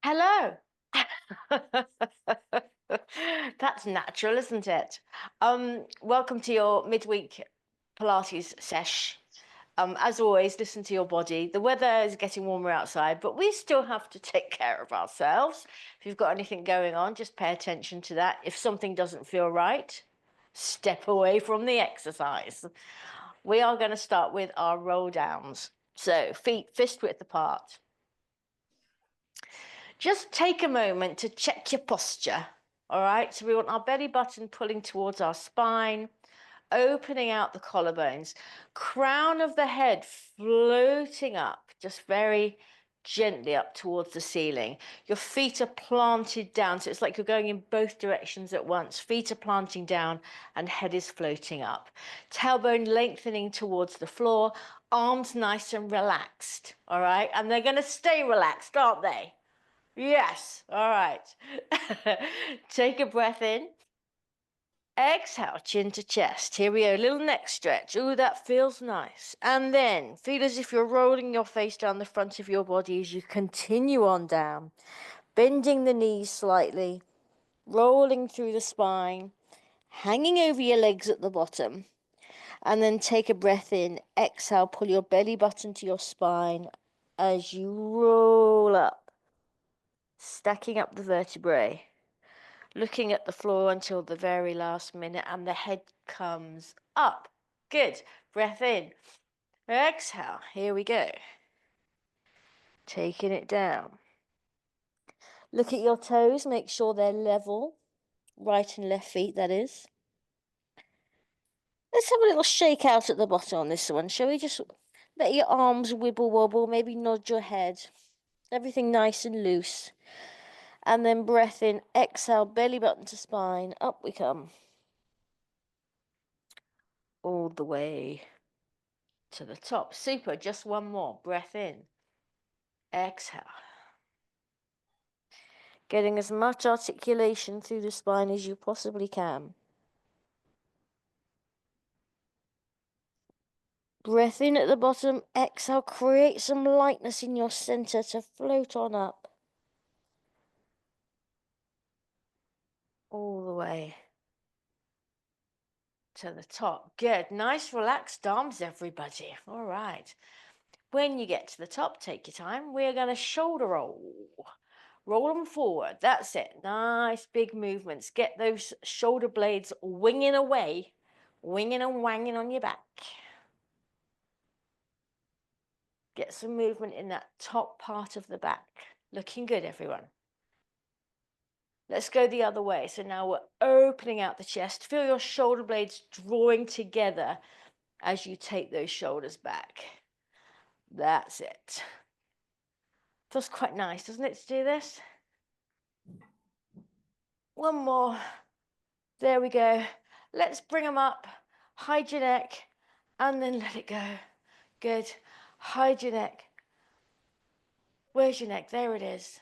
Hello. That's natural, isn't it? Welcome to your midweek Pilates sesh. As always, listen to your body. The weather is getting warmer outside, but we still have to take care of ourselves. If you've got anything going on, just pay attention to that. If something doesn't feel right, step away from the exercise. We are going to start with our roll downs. So feet fist width apart. Just take a moment to check your posture. All right, so we want our belly button pulling towards our spine, opening out the collarbones, crown of the head floating up, just very gently up towards the ceiling. Your feet are planted down, so it's like you're going in both directions at once. Feet are planting down and head is floating up. Tailbone lengthening towards the floor, arms nice and relaxed. All right, and they're going to stay relaxed, aren't they? Yes. All right. Take a breath in. Exhale, chin to chest. Here we go. Little neck stretch. Ooh, that feels nice. And then feel as if you're rolling your face down the front of your body as you continue on down, bending the knees slightly, rolling through the spine, hanging over your legs at the bottom. And then take a breath in. Exhale, pull your belly button to your spine as you roll up, stacking up the vertebrae, looking at the floor until the very last minute, and the head comes up. Good. Breath in. Exhale. Here we go. Taking it down. Look at your toes. Make sure they're level. Right and left feet, that is. Let's have a little shake out at the bottom on this one, shall we? Just let your arms wibble wobble. Maybe nod your head. Everything nice and loose. And then breath in. Exhale. Belly button to spine. Up we come. All the way to the top. Super. Just one more. Breath in. Exhale. Getting as much articulation through the spine as you possibly can. Breath in at the bottom. Exhale. Create some lightness in your center to float on up. All the way to the top. Good. Nice relaxed arms, everybody. All right. When you get to the top, take your time. We're going to shoulder roll. Roll them forward. That's it. Nice big movements. Get those shoulder blades winging away, winging and wanging on your back. Get some movement in that top part of the back. Looking good, everyone. Let's go the other way. So now we're opening out the chest. Feel your shoulder blades drawing together as you take those shoulders back. That's it. Feels quite nice, doesn't it, to do this? One more. There we go. Let's bring them up. Hide your neck and then let it go. Good. Hide your neck. Where's your neck? There it is.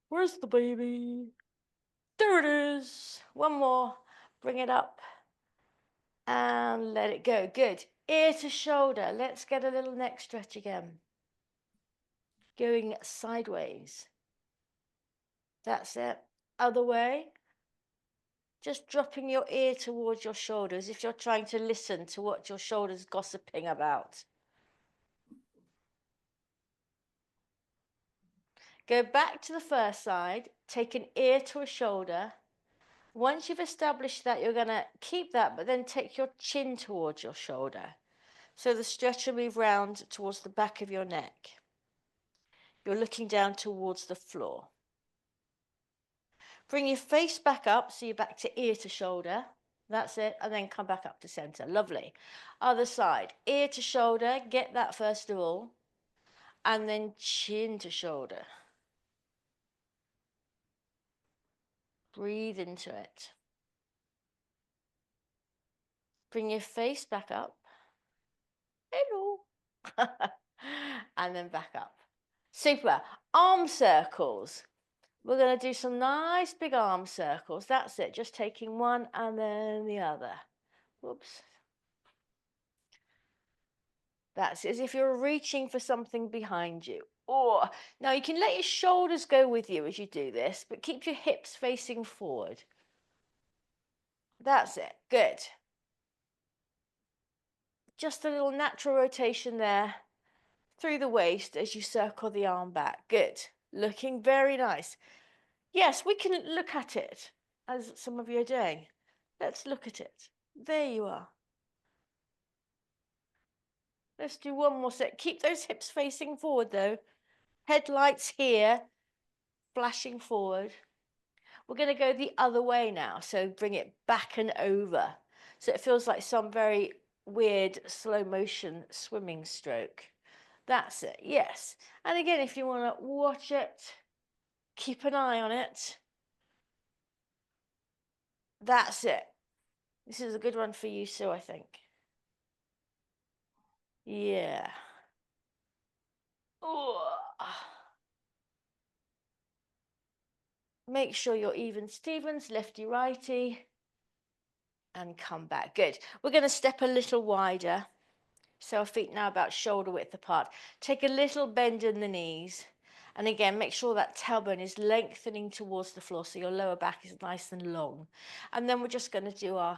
Where's the baby? There it is. One more. Bring it up and let it go. Good. Ear to shoulder. Let's get a little neck stretch again. Going sideways. That's it. Other way. Just dropping your ear towards your shoulders if you're trying to listen to what your shoulder's gossiping about. Go back to the first side, take an ear to a shoulder. Once you've established that, you're going to keep that, but then take your chin towards your shoulder. So the stretch will move round towards the back of your neck. You're looking down towards the floor. Bring your face back up, so you're back to ear to shoulder. That's it, and then come back up to center. Lovely. Other side, ear to shoulder, get that first of all, and then chin to shoulder. Breathe into it. Bring your face back up. Hello. And then back up. Super. Arm circles. We're going to do some nice big arm circles. That's it. Just taking one and then the other. Whoops. That's as if you're reaching for something behind you. Oh, now you can let your shoulders go with you as you do this, but keep your hips facing forward. That's it. Good. Just a little natural rotation there through the waist as you circle the arm back. Good. Looking very nice. Yes, we can look at it as some of you are doing. Let's look at it. There you are. Let's do one more set. Keep those hips facing forward though. Headlights here, flashing forward. We're going to go the other way now. So bring it back and over. So it feels like some very weird slow motion swimming stroke. That's it. Yes. And again, if you want to watch it, keep an eye on it. That's it. This is a good one for you, Sue, I think. Yeah. Ooh. Make sure you're even Stevens, lefty righty, and come back. Good. We're going to step a little wider. So our feet now about shoulder width apart. Take a little bend in the knees. And again, make sure that tailbone is lengthening towards the floor so your lower back is nice and long. And then we're just going to do our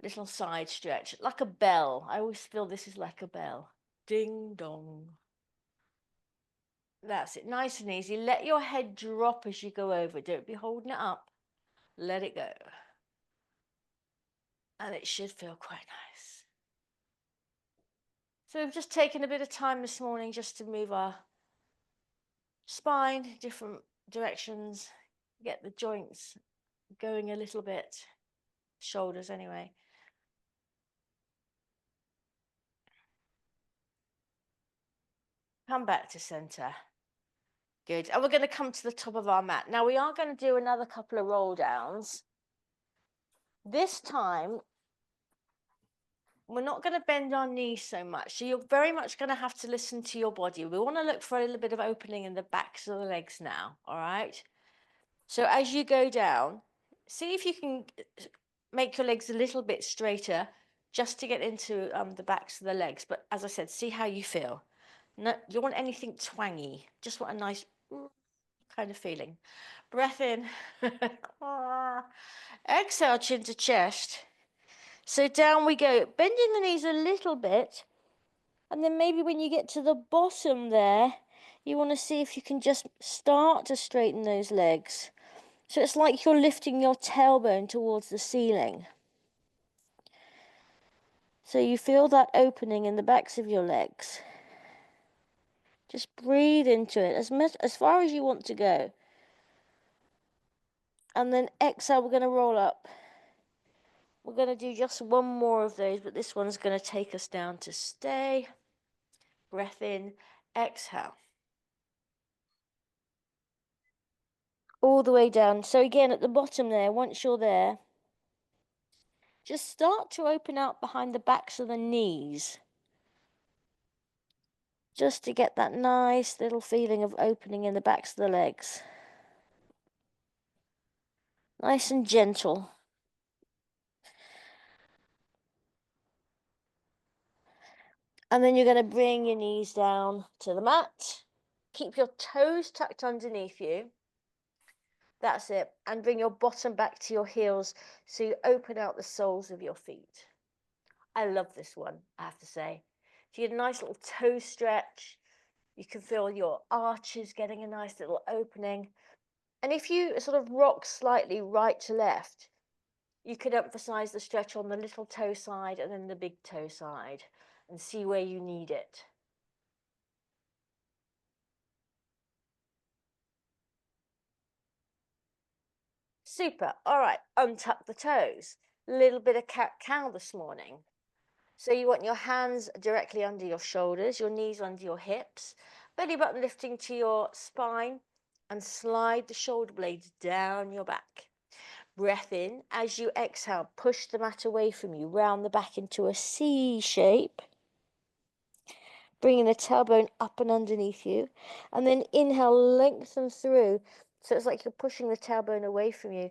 little side stretch, like a bell. I always feel this is like a bell. Ding dong. That's it, nice and easy. Let your head drop as you go over. Don't be holding it up. Let it go. And it should feel quite nice. So we've just taken a bit of time this morning just to move our spine, different directions, get the joints going a little bit, shoulders anyway. Come back to center. Good. And we're going to come to the top of our mat. Now we are going to do another couple of roll downs. This time, we're not going to bend our knees so much. So you're very much going to have to listen to your body. We want to look for a little bit of opening in the backs of the legs now. All right. So as you go down, see if you can make your legs a little bit straighter just to get into the backs of the legs. But as I said, see how you feel. No, you don't want anything twangy. Just want a nice kind of feeling. Breath in. Exhale, chin to chest. So down we go. Bending the knees a little bit. And then maybe when you get to the bottom there, you want to see if you can just start to straighten those legs. So it's like you're lifting your tailbone towards the ceiling. So you feel that opening in the backs of your legs. Just breathe into it as far as you want to go. And then exhale, we're going to roll up. We're going to do just one more of those, but this one's going to take us down to stay. Breath in, exhale. All the way down. So again, at the bottom there, once you're there, just start to open out behind the backs of the knees. Just to get that nice little feeling of opening in the backs of the legs. Nice and gentle. And then you're going to bring your knees down to the mat. Keep your toes tucked underneath you. That's it. And bring your bottom back to your heels so you open out the soles of your feet. I love this one, I have to say. If you get a nice little toe stretch, you can feel your arches getting a nice little opening. And if you sort of rock slightly right to left, you could emphasize the stretch on the little toe side and then the big toe side and see where you need it. Super. All right, untuck the toes. A little bit of cat-cow this morning. So you want your hands directly under your shoulders, your knees under your hips, belly button lifting to your spine, and slide the shoulder blades down your back. Breath in. As you exhale, push the mat away from you, round the back into a C shape. Bringing the tailbone up and underneath you. And then inhale, lengthen through. So it's like you're pushing the tailbone away from you.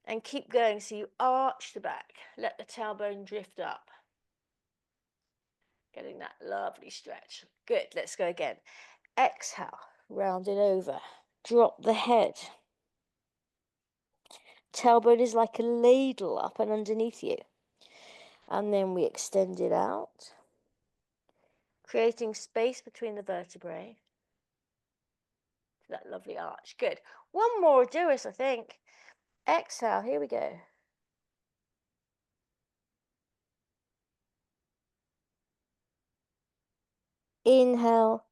And keep going. So you arch the back. Let the tailbone drift up. Getting that lovely stretch. Good. Let's go again. Exhale, round it over. Drop the head. Tailbone is like a ladle up and underneath you. And then we extend it out, creating space between the vertebrae. That lovely arch. Good. One more will do us, I think. Exhale, here we go. Inhale,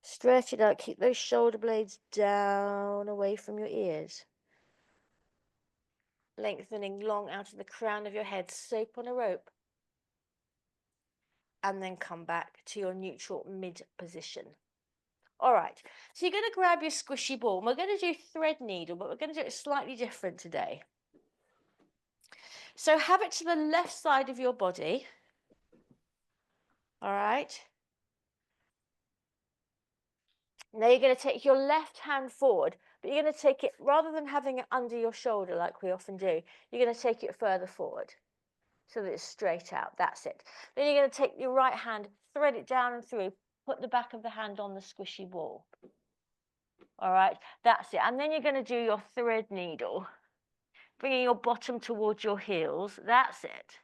stretch it out, keep those shoulder blades down away from your ears. Lengthening long out of the crown of your head, soap on a rope. And then come back to your neutral mid position. All right, so you're going to grab your squishy ball. We're going to do thread needle, but we're going to do it slightly different today. So have it to the left side of your body. All right. Now you're going to take your left hand forward, but you're going to take it, rather than having it under your shoulder like we often do, you're going to take it further forward so that it's straight out. That's it. Then you're going to take your right hand, thread it down and through, put the back of the hand on the squishy ball. All right, that's it. And then you're going to do your thread needle, bringing your bottom towards your heels. That's it.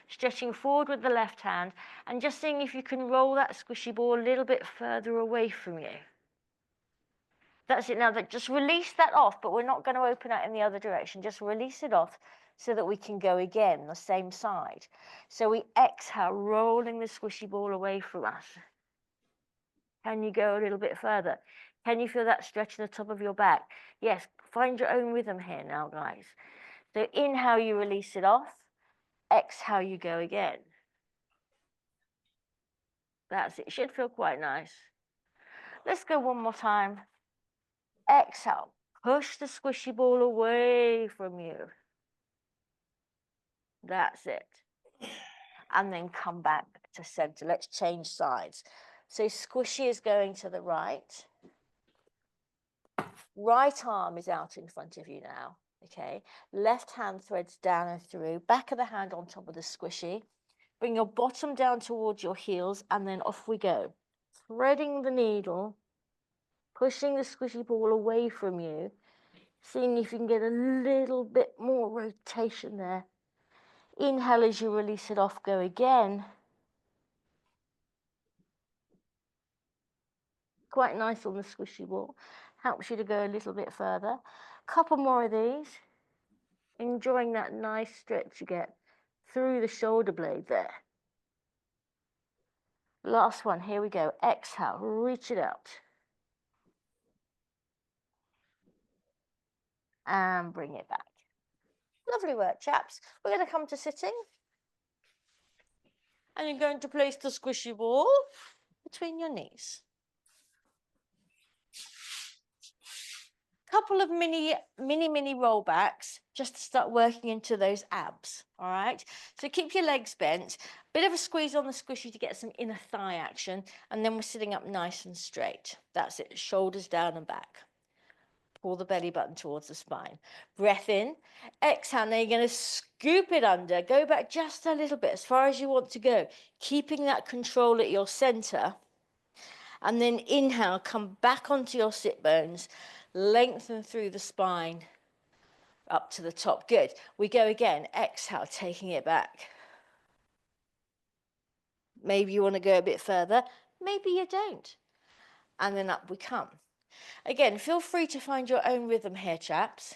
Stretching forward with the left hand and just seeing if you can roll that squishy ball a little bit further away from you. That's it. Now that just release that off, but we're not going to open out in the other direction. Just release it off so that we can go again the same side. So we exhale, rolling the squishy ball away from us. Can you go a little bit further? Can you feel that stretch in the top of your back? Yes, find your own rhythm here now, guys. So inhale, you release it off. Exhale, you go again. That's it. It should feel quite nice. Let's go one more time. Exhale. Push the squishy ball away from you. That's it. And then come back to center. Let's change sides. So squishy is going to the right. Right arm is out in front of you now. Okay. Left hand threads down and through. Back of the hand on top of the squishy. Bring your bottom down towards your heels and then off we go. Threading the needle, pushing the squishy ball away from you, seeing if you can get a little bit more rotation there. Inhale as you release it off, go again. Quite nice on the squishy ball. Helps you to go a little bit further. Couple more of these. Enjoying that nice stretch you get through the shoulder blade there. Last one, here we go. Exhale, reach it out. And bring it back. Lovely work, chaps. We're going to come to sitting. And you're going to place the squishy ball between your knees. Couple of mini rollbacks just to start working into those abs. All right. So keep your legs bent. Bit of a squeeze on the squishy to get some inner thigh action. And then we're sitting up nice and straight. That's it. Shoulders down and back. Pull the belly button towards the spine. Breath in. Exhale. Now you're going to scoop it under. Go back just a little bit as far as you want to go. Keeping that control at your center. And then inhale. Come back onto your sit bones. Lengthen through the spine. Up to the top. Good. We go again. Exhale. Taking it back. Maybe you want to go a bit further. Maybe you don't. And then up we come. Again, feel free to find your own rhythm here, chaps.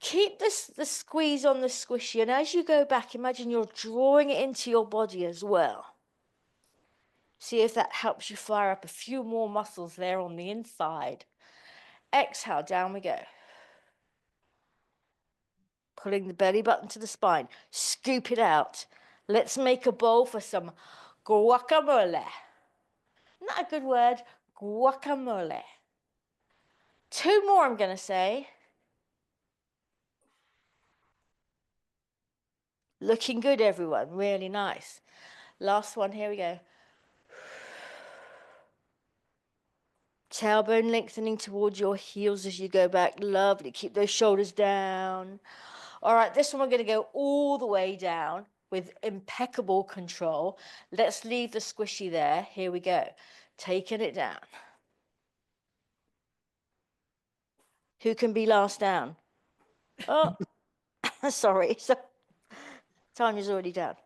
Keep the squeeze on the squishy, and as you go back, imagine you're drawing it into your body as well. See if that helps you fire up a few more muscles there on the inside. Exhale, down we go. Pulling the belly button to the spine. Scoop it out. Let's make a bowl for some guacamole. Not a good word, guacamole. Two more I'm going to say. Looking good, everyone. Really nice. Last one. Here we go. Tailbone lengthening towards your heels as you go back. Lovely. Keep those shoulders down. All right, this one we're going to go all the way down with impeccable control. Let's leave the squishy there. Here we go. taking it down. Who can be last down? Oh, sorry. So Tanya's already down.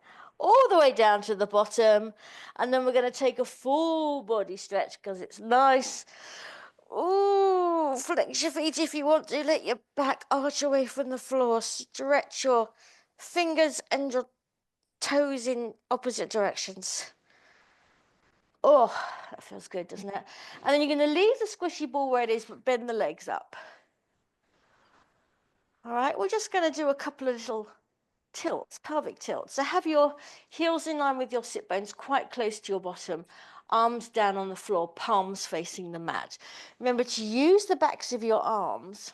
All the way down to the bottom. And then we're going to take a full body stretch because it's nice. Ooh, flex your feet if you want to. Let your back arch away from the floor. Stretch your fingers and your toes in opposite directions. Oh, that feels good, doesn't it? And then you're going to leave the squishy ball where it is, but bend the legs up. All right, we're just going to do a couple of little tilts, pelvic tilts. So have your heels in line with your sit bones, quite close to your bottom, arms down on the floor, palms facing the mat. Remember to use the backs of your arms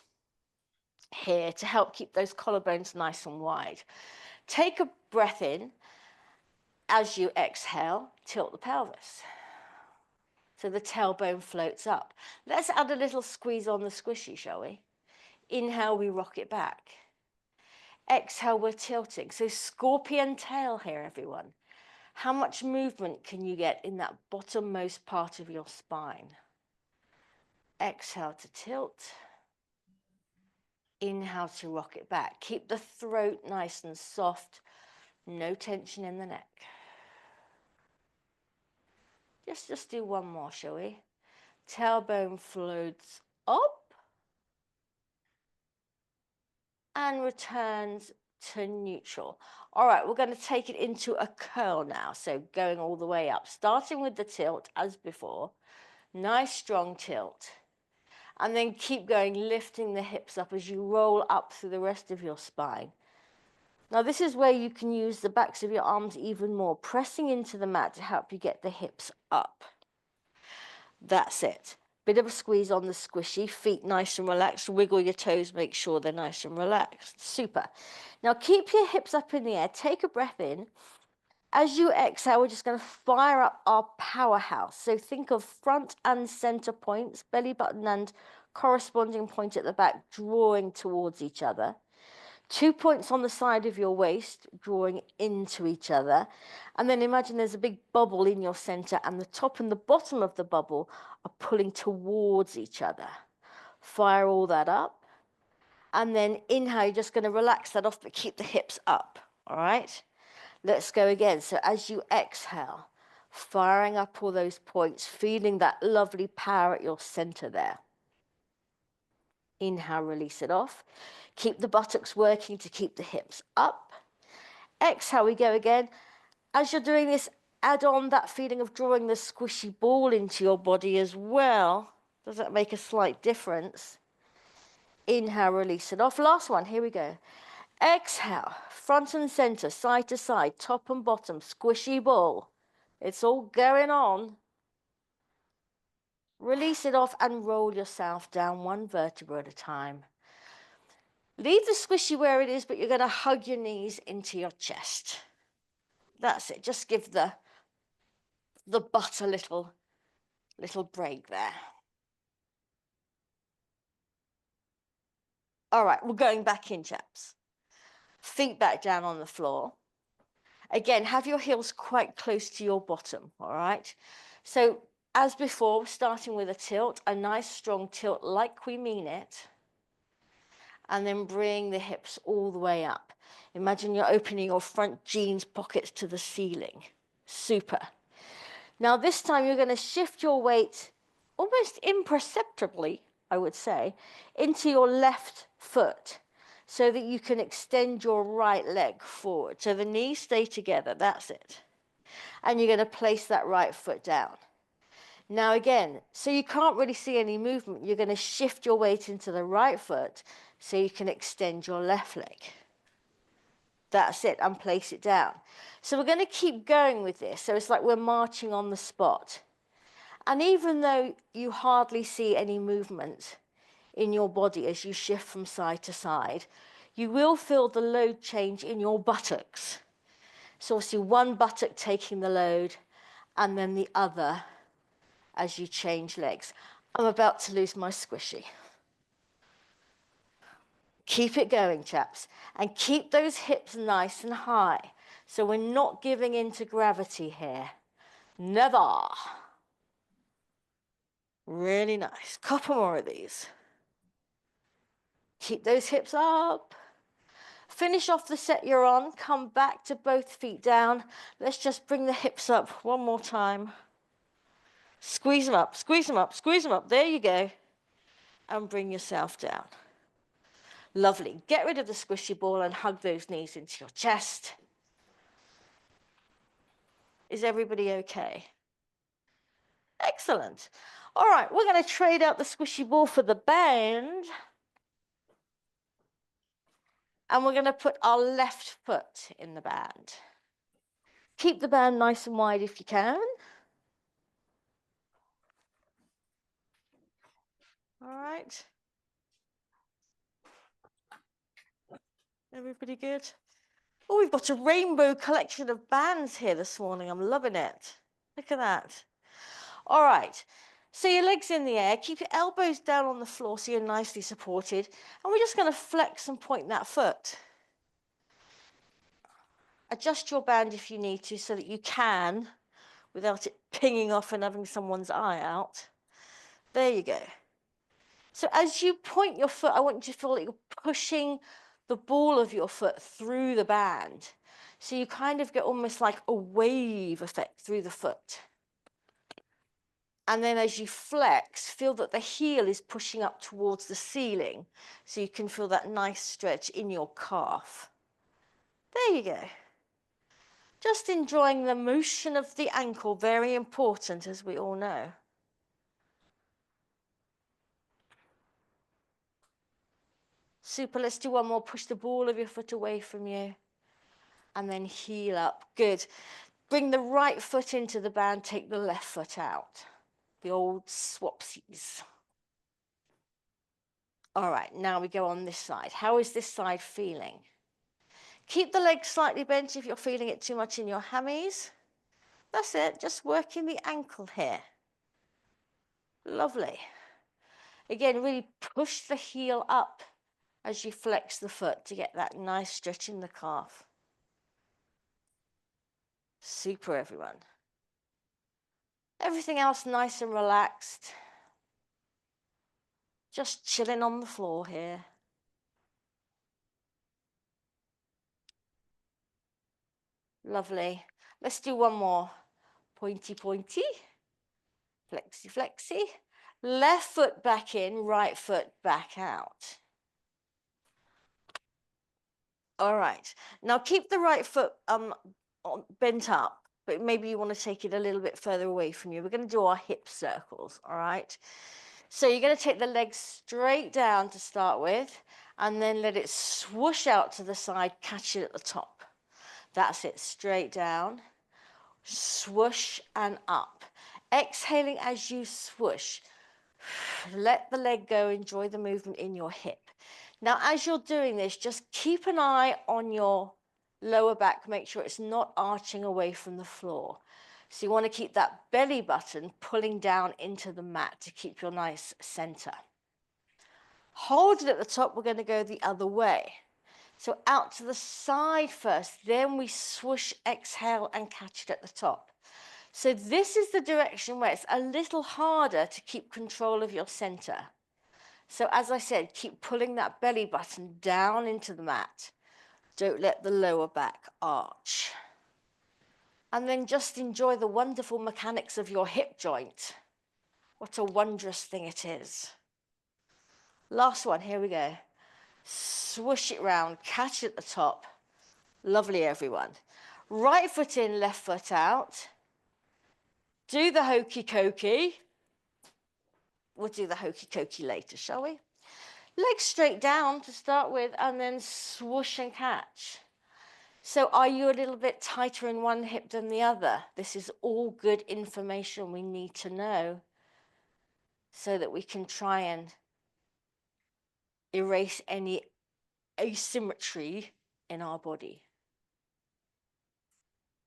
here to help keep those collarbones nice and wide. Take a breath in. As you exhale, tilt the pelvis. So the tailbone floats up. Let's add a little squeeze on the squishy, shall we? Inhale, we rock it back. Exhale, we're tilting. So scorpion tail here, everyone. How much movement can you get in that bottommost part of your spine? Exhale to tilt. Inhale to rock it back. Keep the throat nice and soft. No tension in the neck. Just do one more, shall we? Tailbone floats up and returns to neutral. All right, we're going to take it into a curl now. So going all the way up, starting with the tilt as before. Nice strong tilt. And then keep going, lifting the hips up as you roll up through the rest of your spine. Now this is where you can use the backs of your arms even more, pressing into the mat to help you get the hips up. That's it. Bit of a squeeze on the squishy, feet nice and relaxed, wiggle your toes, make sure they're nice and relaxed. Super. Now keep your hips up in the air, take a breath in. As you exhale, we're just going to fire up our powerhouse. So think of front and center points, belly button and corresponding point at the back, drawing towards each other. 2 points on the side of your waist, drawing into each other. And then imagine there's a big bubble in your center and the top and the bottom of the bubble are pulling towards each other. Fire all that up. And then inhale, you're just going to relax that off, but keep the hips up. All right? Let's go again. So as you exhale, firing up all those points, feeling that lovely power at your center there. Inhale, release it off. Keep the buttocks working to keep the hips up. Exhale, we go again. As you're doing this, add on that feeling of drawing the squishy ball into your body as well. Does that make a slight difference? Inhale, release it off. Last one, here we go. Exhale, front and center, side to side, top and bottom, squishy ball. It's all going on. Release it off and roll yourself down one vertebra at a time. Leave the squishy where it is, but you're going to hug your knees into your chest. That's it. Just give the butt a little break there. All right, we're going back in, chaps. Feet back down on the floor. Again, have your heels quite close to your bottom, all right? So as before, starting with a tilt, a nice strong tilt like we mean it. And then bring the hips all the way up. Imagine you're opening your front jeans pockets to the ceiling. Super. Now this time you're going to shift your weight almost imperceptibly, I would say, into your left foot so that you can extend your right leg forward. So the knees stay together, that's it. And you're going to place that right foot down. Now again, so you can't really see any movement, you're going to shift your weight into the right foot so you can extend your left leg. That's it, and place it down. So we're going to keep going with this. So it's like we're marching on the spot. And even though you hardly see any movement in your body as you shift from side to side, you will feel the load change in your buttocks. So obviously one buttock taking the load and then the other as you change legs. I'm about to lose my squishy. Keep it going, chaps, and keep those hips nice and high. So we're not giving in to gravity here. Never. Really nice. Couple more of these. Keep those hips up. Finish off the set you're on. Come back to both feet down. Let's just bring the hips up one more time. Squeeze them up, squeeze them up, squeeze them up. There you go. And bring yourself down. Lovely. Get rid of the squishy ball and hug those knees into your chest. Is everybody okay? Excellent. All right, we're going to trade out the squishy ball for the band. And we're going to put our left foot in the band. Keep the band nice and wide if you can. All right. Everybody good? Oh, we've got a rainbow collection of bands here this morning. I'm loving it. Look at that. All right. So your legs in the air. Keep your elbows down on the floor so you're nicely supported. And we're just going to flex and point that foot. Adjust your band if you need to so that you can, without it pinging off and having someone's eye out. There you go. So as you point your foot, I want you to feel like you're pushing the ball of your foot through the band. So you kind of get almost like a wave effect through the foot. And then as you flex, feel that the heel is pushing up towards the ceiling. So you can feel that nice stretch in your calf. There you go. Just enjoying the motion of the ankle, very important, as we all know. Super, let's do one more. Push the ball of your foot away from you. And then heel up. Good. Bring the right foot into the band, take the left foot out. The old swapsies. All right, now we go on this side. How is this side feeling? Keep the legs slightly bent if you're feeling it too much in your hammies. That's it, just working the ankle here. Lovely. Again, really push the heel up as you flex the foot to get that nice stretch in the calf. Super, everyone. Everything else nice and relaxed. Just chilling on the floor here. Lovely. Let's do one more. Pointy, pointy. Flexy, flexy. Left foot back in, right foot back out. All right. Now keep the right foot bent up, but maybe you want to take it a little bit further away from you. We're going to do our hip circles, all right? So you're going to take the legs straight down to start with, and then let it swoosh out to the side, catch it at the top. That's it, straight down, swoosh and up. Exhaling as you swoosh. Let the leg go, enjoy the movement in your hip. Now, as you're doing this, just keep an eye on your lower back. Make sure it's not arching away from the floor. So you want to keep that belly button pulling down into the mat to keep your nice center. Hold it at the top. We're going to go the other way. So out to the side first, then we swoosh, exhale, and catch it at the top. So this is the direction where it's a little harder to keep control of your center. So as I said, keep pulling that belly button down into the mat. Don't let the lower back arch. And then just enjoy the wonderful mechanics of your hip joint. What a wondrous thing it is. Last one, here we go. Swoosh it round, catch it at the top. Lovely, everyone. Right foot in, left foot out. Do the hokey cokey. We'll do the hokey cokey later, shall we? Legs straight down to start with, and then swoosh and catch. So are you a little bit tighter in one hip than the other? This is all good information we need to know so that we can try and erase any asymmetry in our body.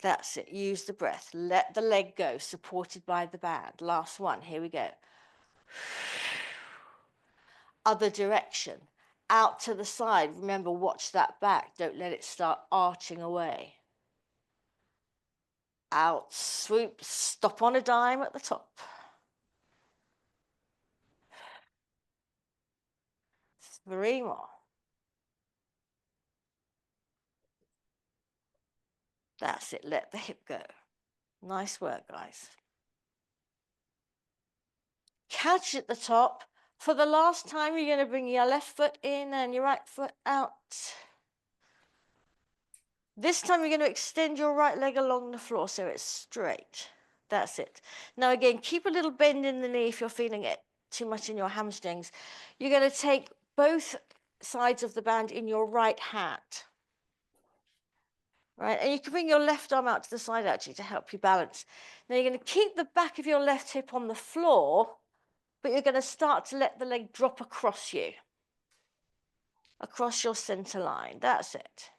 That's it. Use the breath. Let the leg go, supported by the band. Last one. Here we go. Other direction. Out to the side. Remember, watch that back. Don't let it start arching away. Out, swoop, stop on a dime at the top. 3 more. That's it. Let the hip go. Nice work, guys. Catch at the top. For the last time, you're going to bring your left foot in and your right foot out. This time, you're going to extend your right leg along the floor so it's straight. That's it. Now, again, keep a little bend in the knee if you're feeling it too much in your hamstrings. You're going to take both sides of the band in your right hand. Right, and you can bring your left arm out to the side actually to help you balance. Now you're going to keep the back of your left hip on the floor, but you're going to start to let the leg drop across you, across your center line. That's it.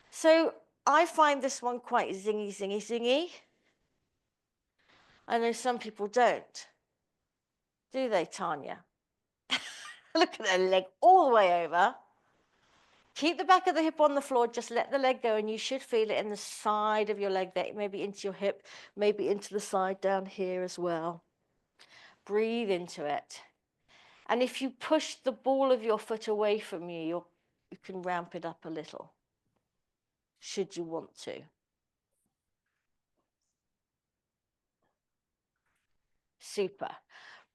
So I find this one quite zingy, zingy, zingy. I know some people don't. Do they, Tanya? Look at their leg all the way over. Keep the back of the hip on the floor, just let the leg go, and you should feel it in the side of your leg there, maybe into your hip, maybe into the side down here as well. Breathe into it. And if you push the ball of your foot away from you, you can ramp it up a little, should you want to. Super.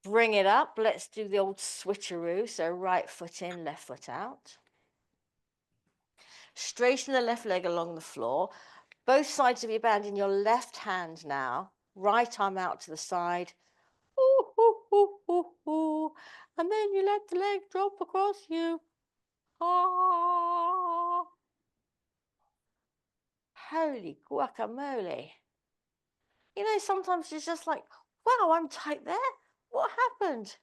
Bring it up. Let's do the old switcheroo. So right foot in, left foot out. Straighten the left leg along the floor. Both sides of your band in your left hand now. Right arm out to the side. Ooh, ooh, ooh, ooh, ooh. And then you let the leg drop across you. Ah. Holy guacamole. You know, sometimes it's just like, wow, I'm tight there. What happened?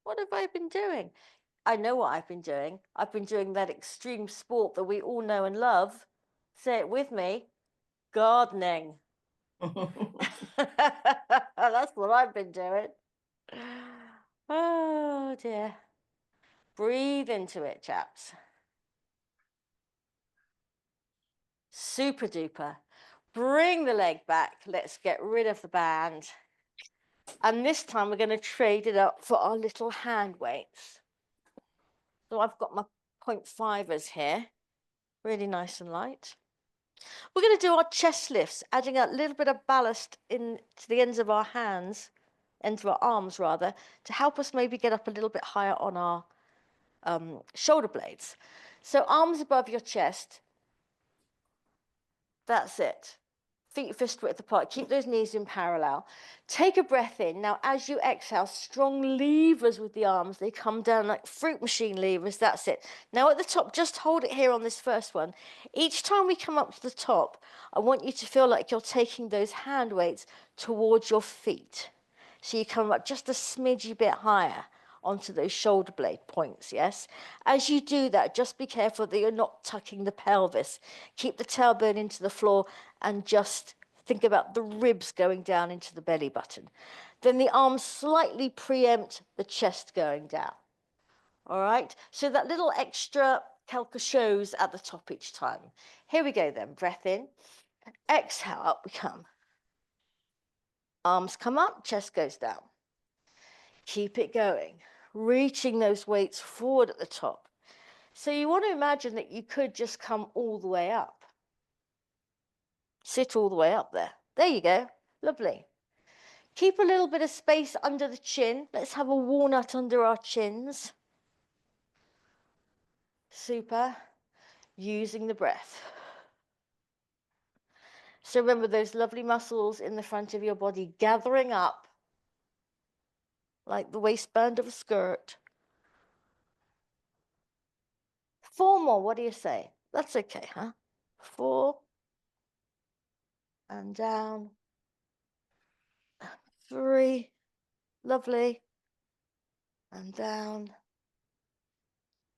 What have I been doing? I know what I've been doing. I've been doing that extreme sport that we all know and love. Say it with me. Gardening. That's what I've been doing. Oh dear. Breathe into it, chaps. Super duper. Bring the leg back. Let's get rid of the band. And this time we're going to trade it up for our little hand weights. So I've got my 0.5ers here. Really nice and light. We're going to do our chest lifts, adding a little bit of ballast into the ends of our hands, ends of our arms rather, to help us maybe get up a little bit higher on our shoulder blades. So arms above your chest. That's it. Feet fist width apart. Keep those knees in parallel. Take a breath in. Now, as you exhale, strong levers with the arms. They come down like fruit machine levers. That's it. Now, at the top, just hold it here on this first one. Each time we come up to the top, I want you to feel like you're taking those hand weights towards your feet. So you come up just a smidgy bit higher onto those shoulder blade points, yes? As you do that, just be careful that you're not tucking the pelvis. Keep the tailbone into the floor and just think about the ribs going down into the belly button. Then the arms slightly preempt the chest going down. All right? So that little extra quelque chose at the top each time. Here we go then. Breath in. Exhale, up we come. Arms come up, chest goes down. Keep it going. Reaching those weights forward at the top. So you want to imagine that you could just come all the way up. Sit all the way up there. There you go. Lovely. Keep a little bit of space under the chin. Let's have a walnut under our chins. Super. Using the breath. So remember those lovely muscles in the front of your body gathering up like the waistband of a skirt. 4 more. What do you say? That's okay, huh? 4. And down. 3. Lovely. And down.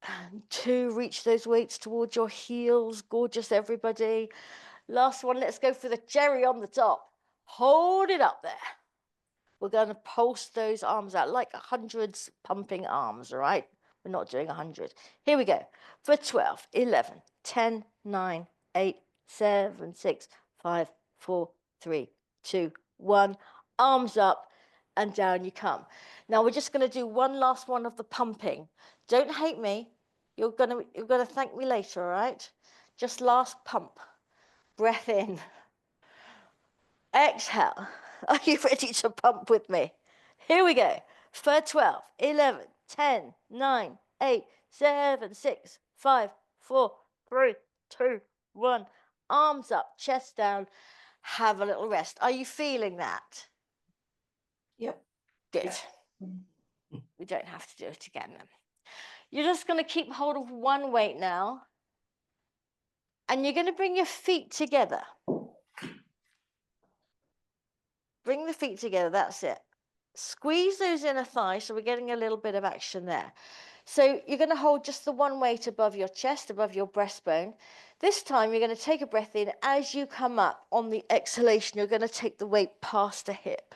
And 2. Reach those weights towards your heels. Gorgeous, everybody. Last one. Let's go for the cherry on the top. Hold it up there. We're going to pulse those arms out like 100s pumping arms, all right? We're not doing 100. Here we go. For 12, 11, 10, 9, 8, 7, 6, 5, 4, 3, 2, 1. Arms up and down you come. Now we're just going to do one last one of the pumping. Don't hate me. You're gonna thank me later, all right? Just last pump. Breath in. Exhale. Are you ready to pump with me? Here we go. For 12, 11, 10, 9, 8, 7, 6, 5, 4, 3, 2, 1. Arms up, chest down. Have a little rest. Are you feeling that? Yep. Good. We don't have to do it again then. You're just going to keep hold of one weight now. And you're going to bring your feet together. Bring the feet together, that's it. Squeeze those inner thighs, so we're getting a little bit of action there. So you're going to hold just the one weight above your chest, above your breastbone. This time you're going to take a breath in. As you come up on the exhalation, you're going to take the weight past the hip.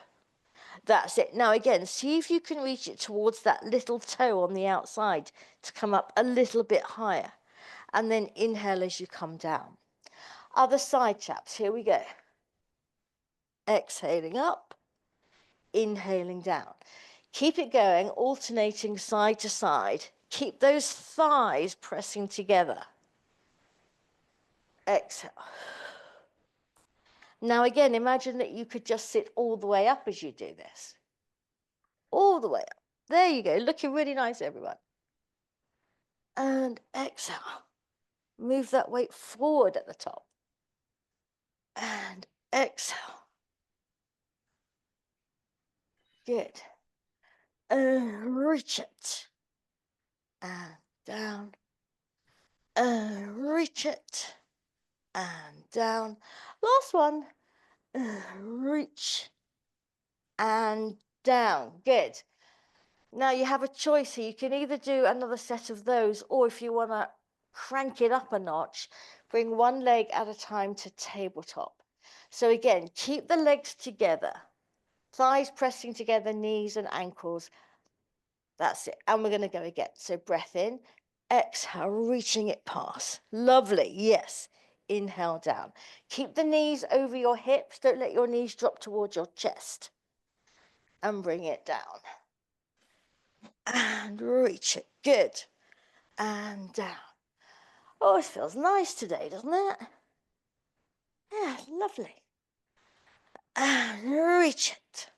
That's it. Now again, see if you can reach it towards that little toe on the outside to come up a little bit higher. And then inhale as you come down. Other side, chaps. Here we go. Exhaling up, inhaling down. Keep it going, alternating side to side. Keep those thighs pressing together. Exhale. Now again, imagine that you could just sit all the way up as you do this. All the way up. There you go. Looking really nice, everyone. And exhale. Move that weight forward at the top. And exhale. Good. And reach it. And down. And reach it. And down. Last one. Reach. And down. Good. Now you have a choice here. You can either do another set of those, or if you want to crank it up a notch, bring one leg at a time to tabletop. So again, keep the legs together, thighs pressing together, knees and ankles. That's it. And we're going to go again. So breath in, exhale, reaching it past. Lovely. Yes. Inhale down. Keep the knees over your hips. Don't let your knees drop towards your chest. And bring it down. And reach it. Good. And down. Oh, it feels nice today, doesn't it? Yeah, lovely. And reach it.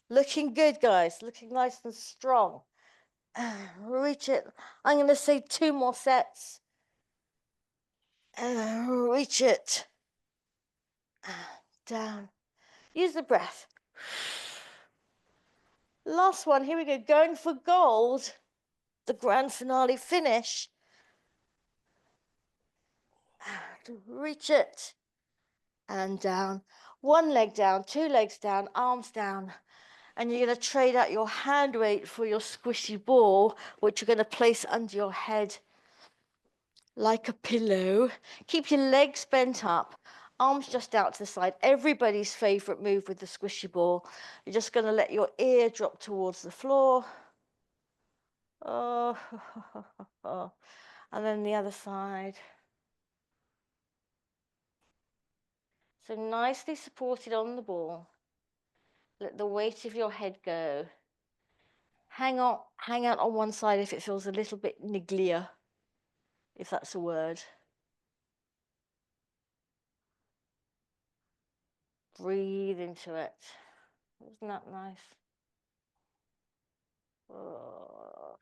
Looking good, guys. Looking nice and strong. And reach it. I'm going to say 2 more sets. And reach it. And down. Use the breath. Last one. Here we go. Going for gold. The grand finale finish. And reach it. And down. One leg down, 2 legs down, arms down. And you're going to trade out your hand weight for your squishy ball, which you're going to place under your head like a pillow. Keep your legs bent up, arms just out to the side. Everybody's favorite move with the squishy ball. You're just going to let your ear drop towards the floor. Oh, and then the other side. So nicely supported on the ball. Let the weight of your head go. Hang out on one side if it feels a little bit nigglier, if that's a word. Breathe into it. Isn't that nice? Oh.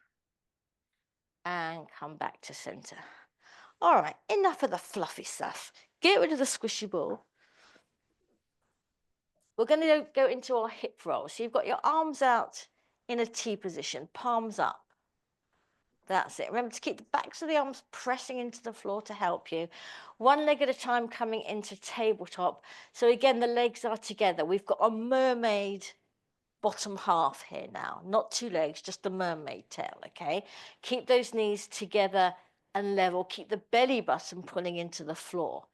And come back to center. All right, enough of the fluffy stuff. Get rid of the squishy ball. We're going to go into our hip roll. So you've got your arms out in a T position, palms up. That's it. Remember to keep the backs of the arms pressing into the floor to help you. One leg at a time coming into tabletop. So again, the legs are together. We've got a mermaid bottom half here now. Not 2 legs, just the mermaid tail, okay? Keep those knees together and level. Keep the belly button pulling into the floor.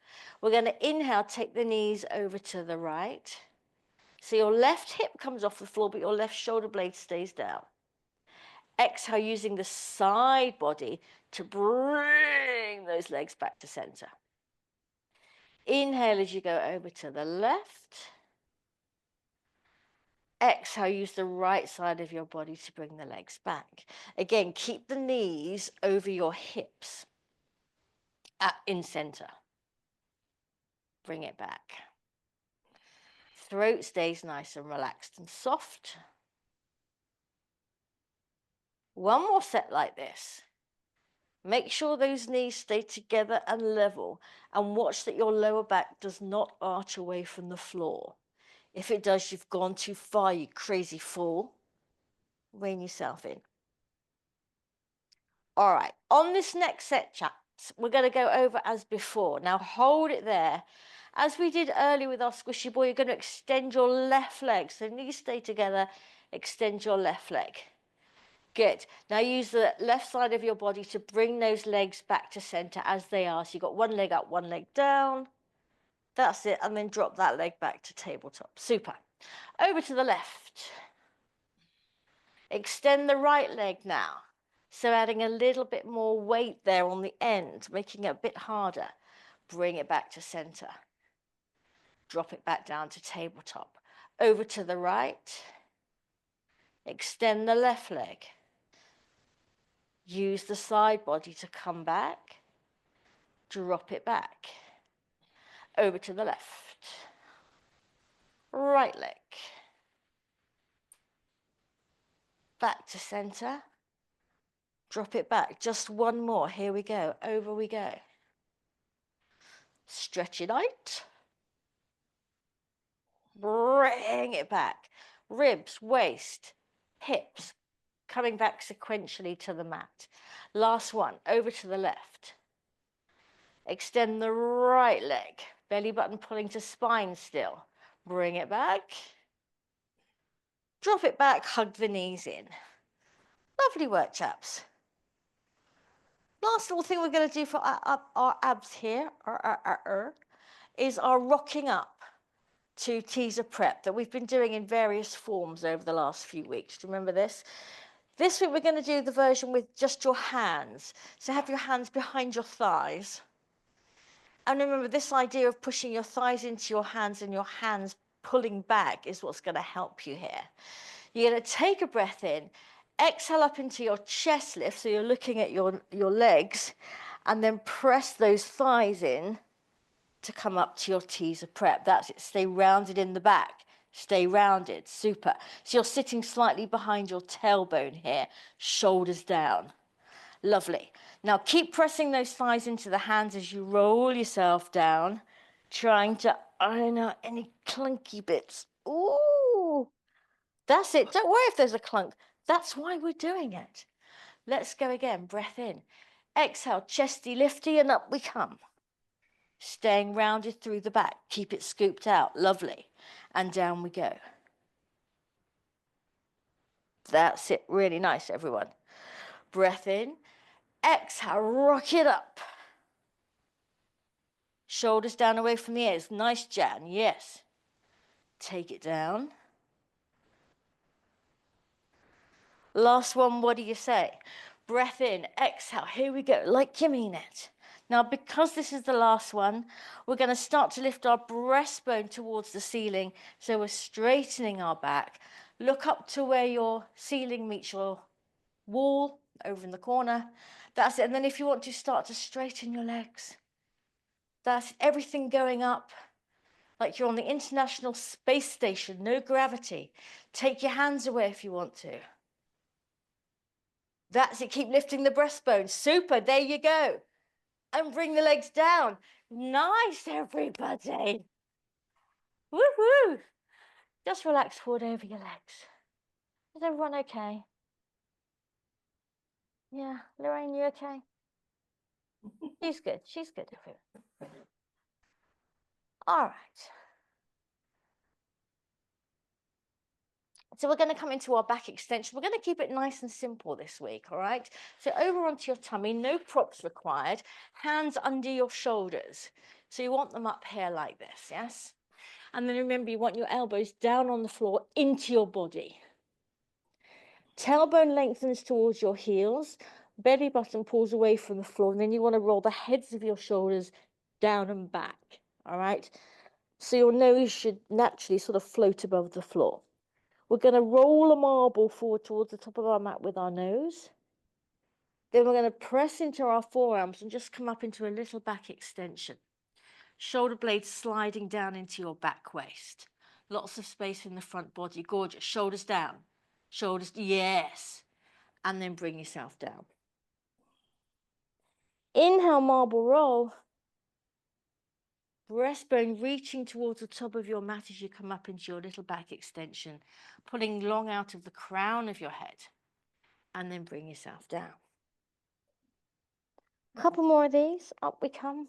We're going to inhale, take the knees over to the right. So your left hip comes off the floor, but your left shoulder blade stays down. Exhale, using the side body to bring those legs back to center. Inhale as you go over to the left. Exhale, use the right side of your body to bring the legs back. Again, keep the knees over your hips in center. Bring it back. Throat stays nice and relaxed and soft. One more set like this. Make sure those knees stay together and level, and watch that your lower back does not arch away from the floor. If it does, you've gone too far, you crazy fool. Rein yourself in. All right, on this next set, chaps, we're going to go over as before. Now hold it there. As we did earlier with our squishy ball, you're going to extend your left leg. So knees stay together, extend your left leg. Good. Now use the left side of your body to bring those legs back to center as they are. So you've got one leg up, one leg down. That's it. And then drop that leg back to tabletop. Super. Over to the left. Extend the right leg now. So adding a little bit more weight there on the end, making it a bit harder. Bring it back to center. Drop it back down to tabletop. Over to the right. Extend the left leg. Use the side body to come back. Drop it back. Over to the left. Right leg. Back to center. Drop it back. Just one more. Here we go. Over we go. Stretch it out. Bring it back. Ribs, waist, hips, coming back sequentially to the mat. Last one, over to the left. Extend the right leg. Belly button pulling to spine still. Bring it back. Drop it back, hug the knees in. Lovely work, chaps. Last little thing we're going to do for our abs here is our rocking up to teaser prep that we've been doing in various forms over the last few weeks. Do you remember this? This week we're going to do the version with just your hands. So have your hands behind your thighs. And remember, this idea of pushing your thighs into your hands and your hands pulling back is what's going to help you here. You're going to take a breath in, exhale up into your chest lift, so you're looking at your legs, and then press those thighs in to come up to your teaser prep. That's it. Stay rounded in the back. Stay rounded. Super. So you're sitting slightly behind your tailbone here, shoulders down. Lovely. Now keep pressing those thighs into the hands as you roll yourself down, trying to iron out any clunky bits. Ooh, that's it. Don't worry if there's a clunk. That's why we're doing it. Let's go again. Breath in. Exhale, chesty, lifty, and up we come. Staying rounded through the back. Keep it scooped out. Lovely. And down we go. That's it. Really nice, everyone. Breath in. Exhale, rock it up. Shoulders down away from the ears. Nice, Jan. Yes. Take it down. Last one, what do you say? Breath in, exhale. Here we go, like you mean it. Now, because this is the last one, we're going to start to lift our breastbone towards the ceiling. So we're straightening our back. Look up to where your ceiling meets your wall over in the corner. That's it. And then if you want to start to straighten your legs, that's everything going up like you're on the International Space Station, no gravity. Take your hands away if you want to. That's it. Keep lifting the breastbone. Super. There you go. And bring the legs down. Nice, everybody. Woohoo. Just relax forward over your legs. Is everyone okay? Yeah. Lorraine, you okay? She's good. She's good. All right. So we're going to come into our back extension. We're going to keep it nice and simple this week, all right? So over onto your tummy, no props required. Hands under your shoulders. So you want them up here like this, yes? And then remember, you want your elbows down on the floor into your body. Tailbone lengthens towards your heels. Belly button pulls away from the floor. And then you want to roll the heads of your shoulders down and back, all right? So your nose should naturally sort of float above the floor. We're going to roll a marble forward towards the top of our mat with our nose. Then we're going to press into our forearms and just come up into a little back extension. Shoulder blades sliding down into your back waist. Lots of space in the front body. Gorgeous. Shoulders down. Shoulders, yes. And then bring yourself down. Inhale, marble roll. Breastbone reaching towards the top of your mat as you come up into your little back extension, pulling long out of the crown of your head, and then bring yourself down. A couple more of these, up we come.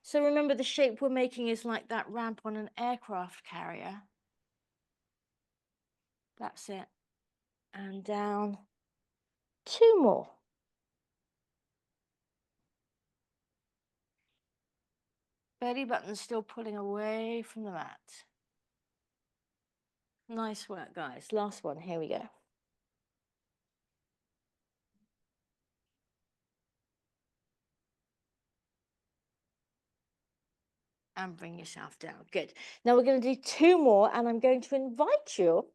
So remember, the shape we're making is like that ramp on an aircraft carrier. That's it. And down. 2 more. Belly button still pulling away from the mat. Nice work, guys. Last one. Here we go. And bring yourself down. Good. Now we're going to do 2 more, and I'm going to invite you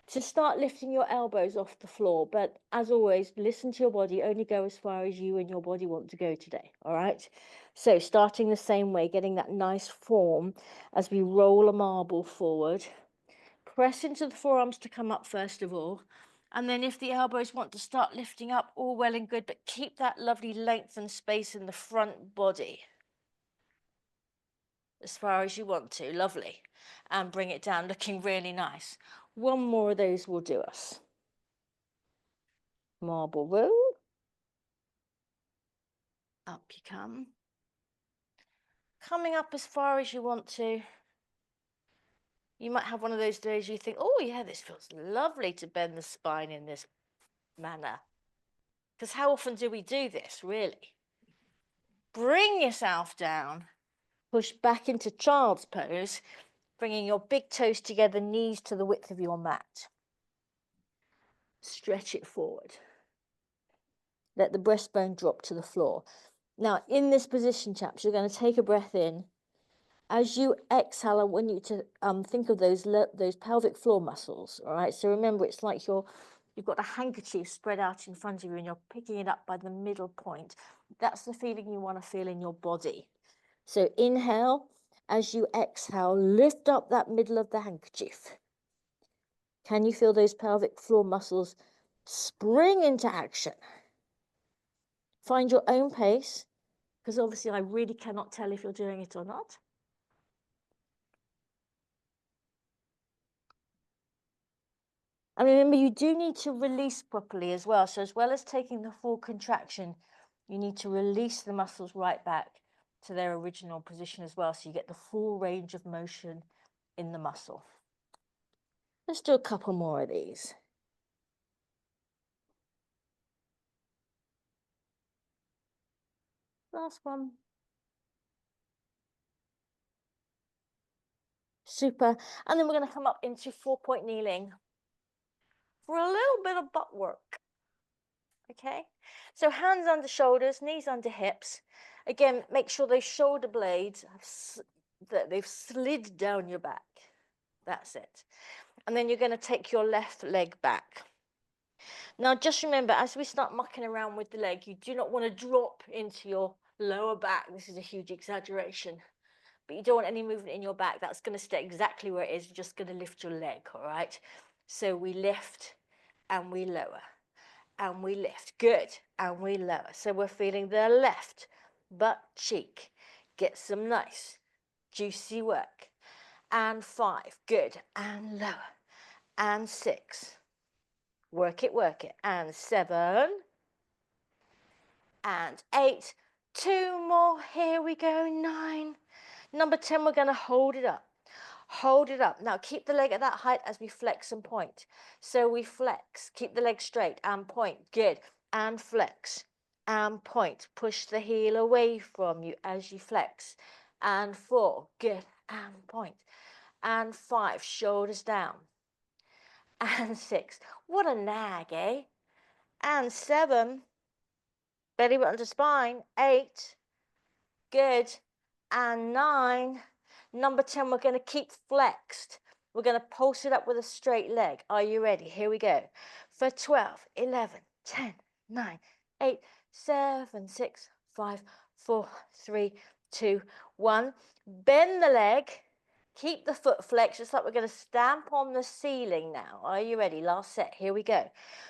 to start lifting your elbows off the floor. But as always, listen to your body. Only go as far as you and your body want to go today. All right? So starting the same way, getting that nice form as we roll a marble forward. Press into the forearms to come up first of all. And then if the elbows want to start lifting up, all well and good, but keep that lovely length and space in the front body. As far as you want to, lovely. And bring it down, looking really nice. 1 more of those will do us. Marble roll. Up you come. Coming up as far as you want to. You might have one of those days you think, oh yeah, this feels lovely to bend the spine in this manner. Because how often do we do this, really? Bring yourself down. Push back into child's pose, bringing your big toes together, knees to the width of your mat. Stretch it forward. Let the breastbone drop to the floor. Now, in this position, chaps, you're going to take a breath in. As you exhale, I want you to think of those pelvic floor muscles, all right? So remember, it's like you've got a handkerchief spread out in front of you and you're picking it up by the middle point. That's the feeling you want to feel in your body. So inhale. As you exhale, lift up that middle of the handkerchief. Can you feel those pelvic floor muscles spring into action? Find your own pace, because obviously I really cannot tell if you're doing it or not. And remember, you do need to release properly as well. So as well as taking the full contraction, you need to release the muscles right back to their original position as well. So you get the full range of motion in the muscle. Let's do a couple more of these. Last one. Super. And then we're going to come up into 4-point kneeling for a little bit of butt work. Okay, so hands under shoulders, knees under hips. Again, make sure those shoulder blades that they've slid down your back. That's it. And then you're going to take your left leg back. Now, just remember, as we start mucking around with the leg, you do not want to drop into your lower back. This is a huge exaggeration. But you don't want any movement in your back. That's going to stay exactly where it is. You're just going to lift your leg, all right? So we lift and we lower. And we lift. Good. And we lower. So we're feeling the left butt cheek. Get some nice, juicy work. And 5. Good. And lower. And 6. Work it, work it. And 7. And 8. 2 more. Here we go. 9. Number 10, we're going to hold it up. Hold it up. Now keep the leg at that height as we flex and point. So we flex, keep the leg straight and point. Good. And flex and point. Push the heel away from you as you flex. And 4. Good. And point. And 5. Shoulders down. And 6. What a nag, eh? And 7. Belly button to spine. 8. Good. And 9. Number 10, we're going to keep flexed. We're going to pulse it up with a straight leg. Are you ready? Here we go. For 12, 11, 10, 9, 8, 7, 6, 5, 4, 3, 2, 1. Bend the leg. Keep the foot flexed, just like we're going to stamp on the ceiling now. Are you ready? Last set. Here we go.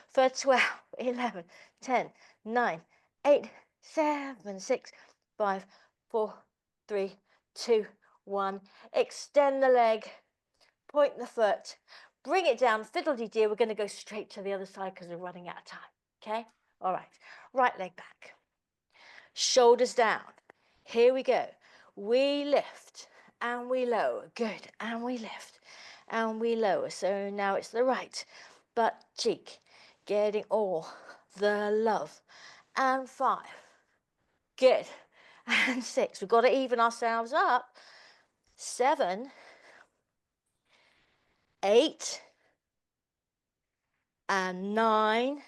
For 12, 11, 10, 9, 8, 7, 6, 5, 4, 3, 2, 1. Extend the leg. Point the foot. Bring it down. Fiddle-dee-dee. We're going to go straight to the other side because we're running out of time. Okay? All right. Right leg back. Shoulders down. Here we go. We lift and we lower. Good. And we lift and we lower. So now it's the right butt cheek. Getting all the love. And 5. Good. And 6. We've got to even ourselves up. 7. 8. And 9.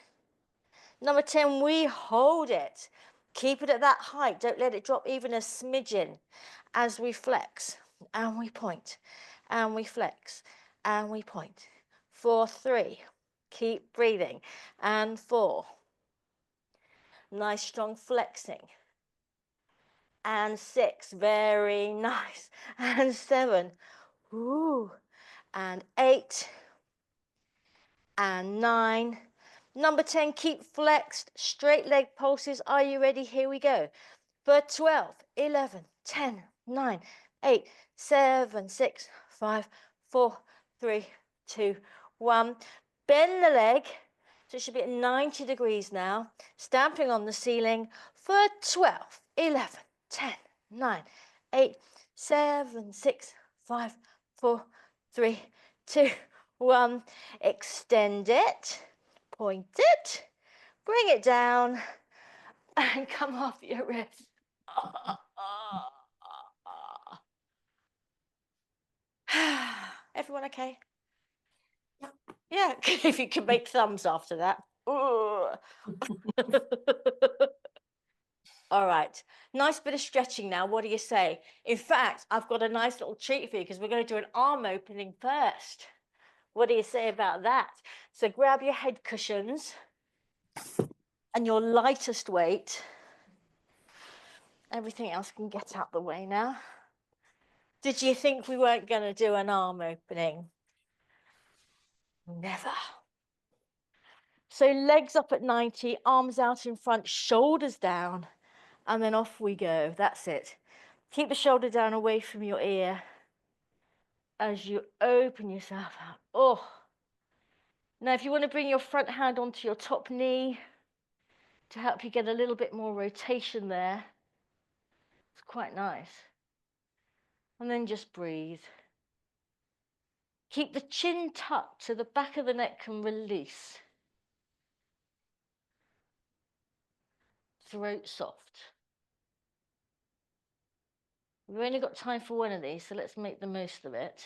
Number 10, we hold it. Keep it at that height. Don't let it drop even a smidgen as we flex. And we point. And we flex. And we point. 4, 3. Keep breathing. And 4. Nice strong flexing. And 6. Very nice. And 7. Ooh. And 8. And 9. Number 10, keep flexed, straight leg pulses. Are you ready? Here we go. For 12, 11, 10, 9, 8, 7, 6, 5, 4, 3, 2, 1. Bend the leg. So it should be at 90 degrees now. Stamping on the ceiling for 12, 11, 10, 9, 8, 7, 6, 5, 4, 3, 2, 1. Extend it. Point it, bring it down, and come off your wrist. Everyone okay? Yeah, if you can make thumbs after that. All right, nice bit of stretching now. What do you say? In fact, I've got a nice little treat for you because we're going to do an arm opening first. What do you say about that? So grab your head cushions and your lightest weight. Everything else can get out the way now. Did you think we weren't going to do an arm opening? Never. So legs up at 90, arms out in front, shoulders down, and then off we go. That's it. Keep the shoulder down away from your ear as you open yourself out. Oh. Now, if you want to bring your front hand onto your top knee to help you get a little bit more rotation there, it's quite nice. And then just breathe. Keep the chin tucked so the back of the neck can release. Throat soft. We've only got time for one of these, so let's make the most of it.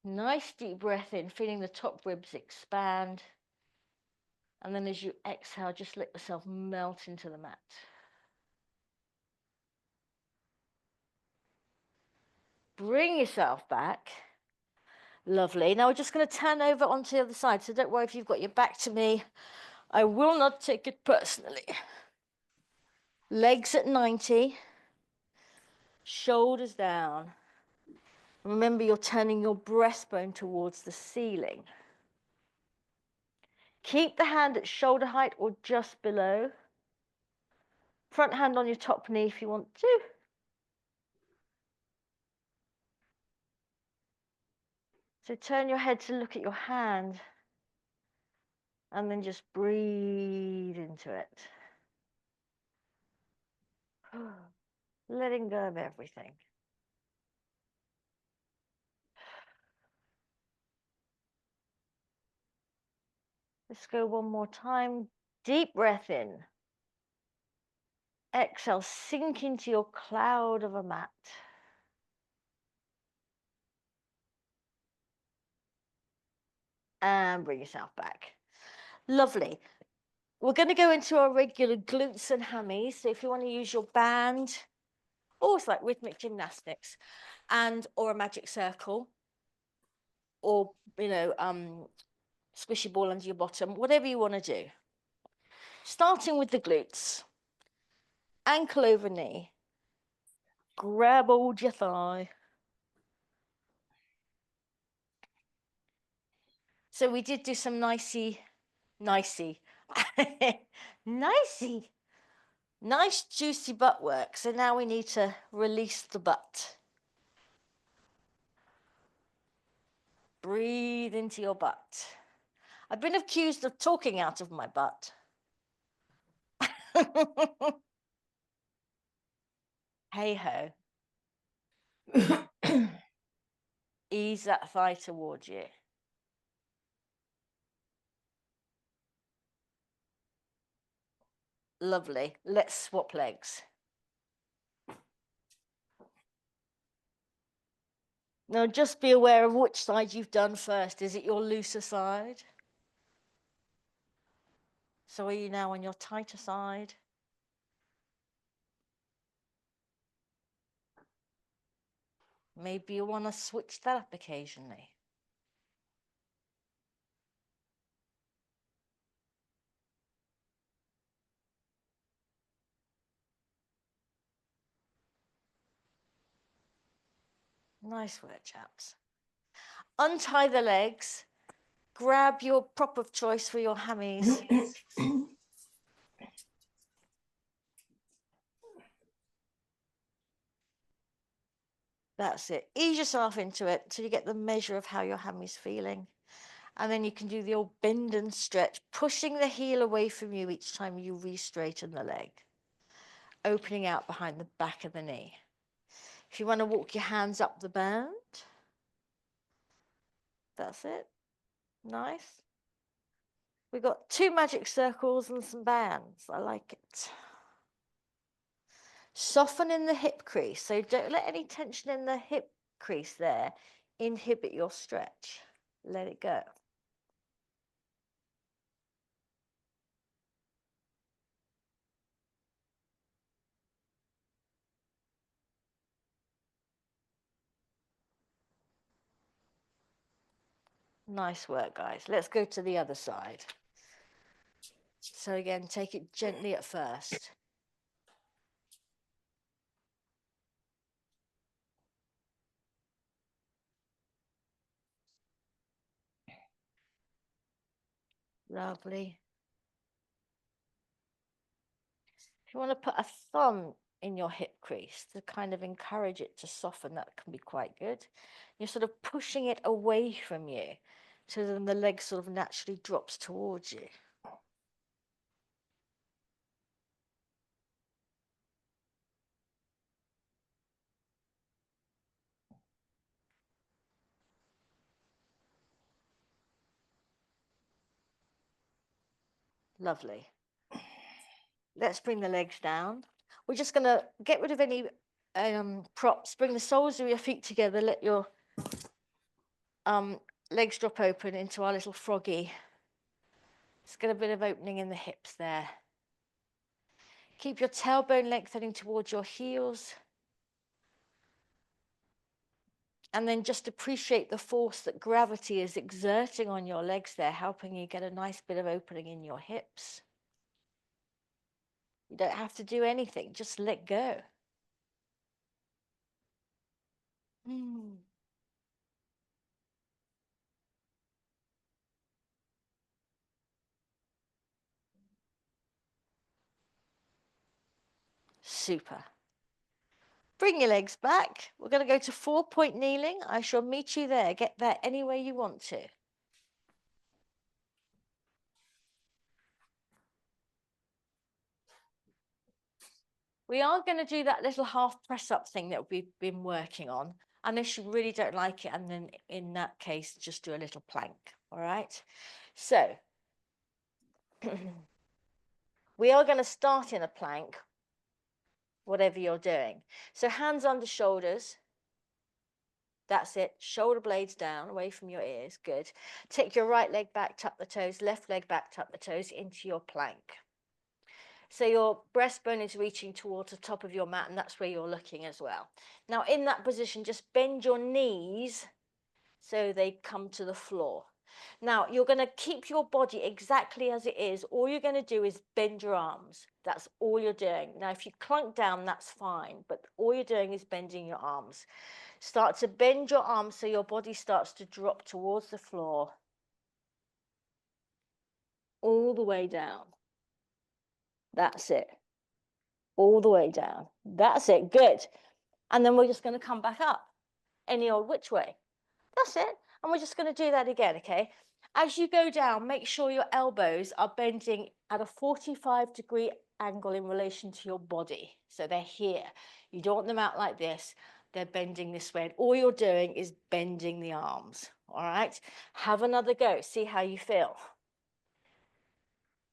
Nice deep breath in, feeling the top ribs expand. And then as you exhale, just let yourself melt into the mat. Bring yourself back. Lovely. Now we're just going to turn over onto the other side. So don't worry if you've got your back to me. I will not take it personally. Legs at 90. Shoulders down. Remember, you're turning your breastbone towards the ceiling. Keep the hand at shoulder height or just below. Front hand on your top knee if you want to. So turn your head to look at your hand and then just breathe into it. Letting go of everything. Let's go one more time. Deep breath in. Exhale, sink into your cloud of a mat. And bring yourself back. Lovely. We're going to go into our regular glutes and hammies. So if you want to use your band, or it's like rhythmic gymnastics, and or a magic circle, or, squishy ball under your bottom, whatever you want to do. Starting with the glutes, ankle over knee, grab hold your thigh. So we did do some nicey, nicey, nice juicy butt work. So now we need to release the butt. Breathe into your butt. I've been accused of talking out of my butt. Hey ho. Ease that thigh towards you. Lovely. Let's swap legs. Now just be aware of which side you've done first. Is it your looser side? So are you now on your tighter side? Maybe you want to switch that up occasionally. Nice work, chaps. Untie the legs. Grab your prop of choice for your hammies. That's it. Ease yourself into it until you get the measure of how your hammy's feeling. And then you can do the old bend and stretch, pushing the heel away from you each time you re-straighten the leg, opening out behind the back of the knee. If you want to walk your hands up the band, that's it. Nice. We've got 2 magic circles and some bands. I like it. Soften in the hip crease. So don't let any tension in the hip crease there inhibit your stretch. Let it go. Nice work, guys. Let's go to the other side. So again, take it gently at first. Lovely. If you want to put a thumb in your hip crease to kind of encourage it to soften, that can be quite good. You're sort of pushing it away from you, so then the leg sort of naturally drops towards you. Lovely. Let's bring the legs down. We're just going to get rid of any props. Bring the soles of your feet together. Let your legs drop open into our little froggy. Let's get a bit of opening in the hips there. Keep your tailbone lengthening towards your heels. And then just appreciate the force that gravity is exerting on your legs there, helping you get a nice bit of opening in your hips. You don't have to do anything, just let go. Super. Bring your legs back. We're going to go to 4-point kneeling. I shall meet you there. Get there any way you want to. We are going to do that little half press up thing that we've been working on. Unless you really don't like it, and then in that case, just do a little plank. All right. So we are going to start in a plank, whatever you're doing. So hands under shoulders. That's it. Shoulder blades down, away from your ears. Good. Take your right leg back, tuck the toes, left leg back, tuck the toes into your plank. So your breastbone is reaching towards the top of your mat, and that's where you're looking as well. Now in that position, just bend your knees so they come to the floor. Now, you're going to keep your body exactly as it is. All you're going to do is bend your arms. That's all you're doing. Now, if you clunk down, that's fine, but all you're doing is bending your arms. Start to bend your arms so your body starts to drop towards the floor, all the way down. That's it. All the way down. That's it. Good. And then we're just going to come back up any old which way. That's it. And we're just going to do that again, okay? As you go down, make sure your elbows are bending at a 45-degree angle in relation to your body. So they're here. You don't want them out like this. They're bending this way. And all you're doing is bending the arms, all right? Have another go. See how you feel.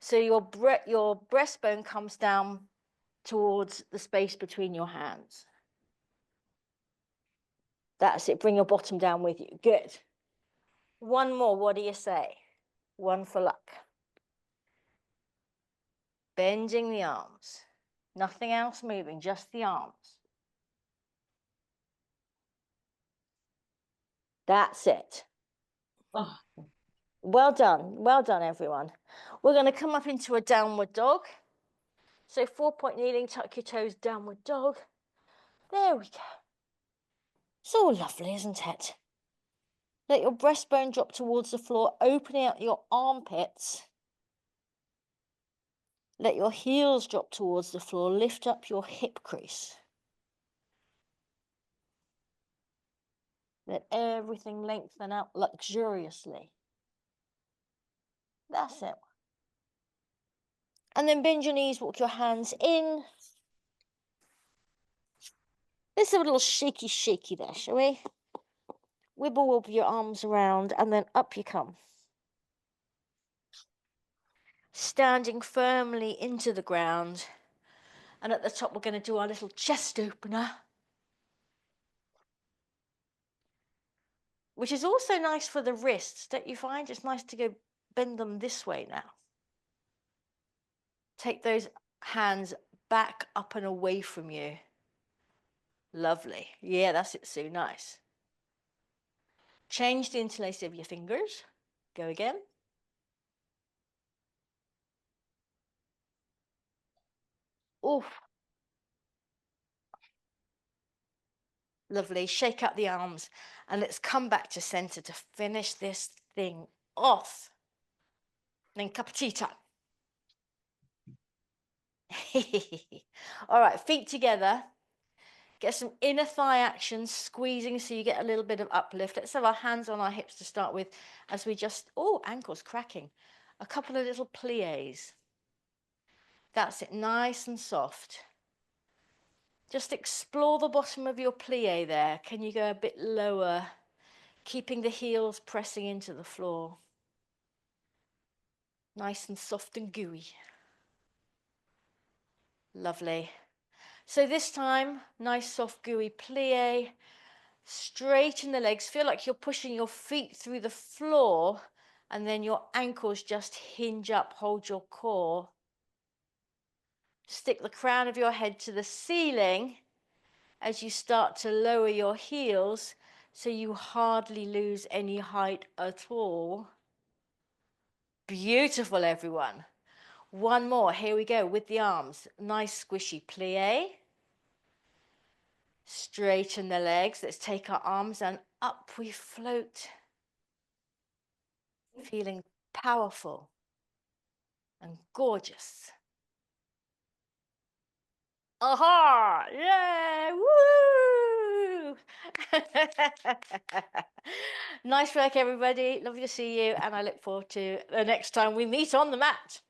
So your breastbone comes down towards the space between your hands. That's it. Bring your bottom down with you. Good. One more. What do you say? One for luck. Bending the arms. Nothing else moving, just the arms. That's it. Oh, well done. Well done, everyone. We're going to come up into a downward dog. So 4-point kneeling, tuck your toes, downward dog. There we go. It's all lovely, isn't it? Let your breastbone drop towards the floor, opening out your armpits. Let your heels drop towards the floor. Lift up your hip crease. Let everything lengthen out luxuriously. That's it. And then bend your knees, walk your hands in. Let's have a little shaky there, shall we? Wibble your arms around and then up you come. Standing firmly into the ground. And at the top, we're going to do our little chest opener, which is also nice for the wrists. Don't you find it's nice to go bend them this way now? Take those hands back, up and away from you. Lovely. Yeah, that's it, Sue. Nice. Change the interlace of your fingers. Go again. Oof. Lovely. Shake out the arms and let's come back to center to finish this thing off. And then cup of tea time. All right, feet together. Get some inner thigh action, squeezing so you get a little bit of uplift. Let's have our hands on our hips to start with as we just, oh, ankles cracking. A couple of little plies. That's it, nice and soft. Just explore the bottom of your plie there. Can you go a bit lower, keeping the heels pressing into the floor? Nice and soft and gooey. Lovely. So this time, nice soft gooey plie. Straighten the legs. Feel like you're pushing your feet through the floor and then your ankles just hinge up. Hold your core. Stick the crown of your head to the ceiling as you start to lower your heels so you hardly lose any height at all. Beautiful, everyone. One more. Here we go with the arms. Nice squishy plie. Straighten the legs. Let's take our arms and up we float. Feeling powerful and gorgeous. Aha! Yeah! Woo! Nice work, everybody. Lovely to see you, and I look forward to the next time we meet on the mat.